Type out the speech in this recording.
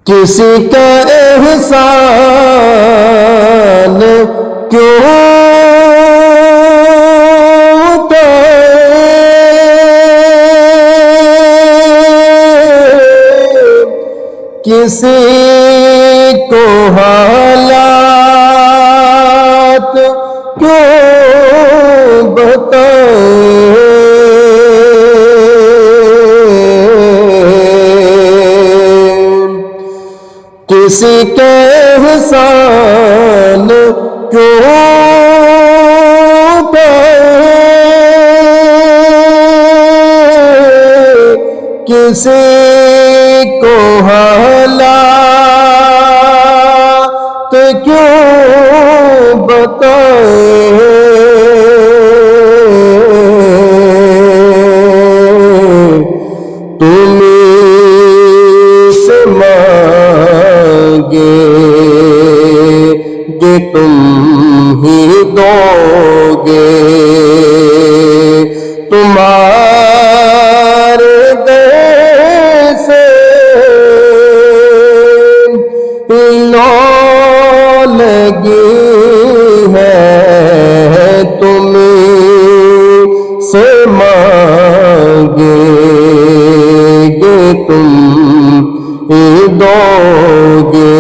کسی کا احسان کیوں کسی کو حالات کیوں بتائیں، کسی کے احسان کیوں بتائیں، کسی کو حالات کیوں بتائیں، تمہیں سے مانگے گے تم ہی دو گے، تمہارے دل سے لو لگی ہے، تمہیں سے مانگے گے تم ہی دو گے،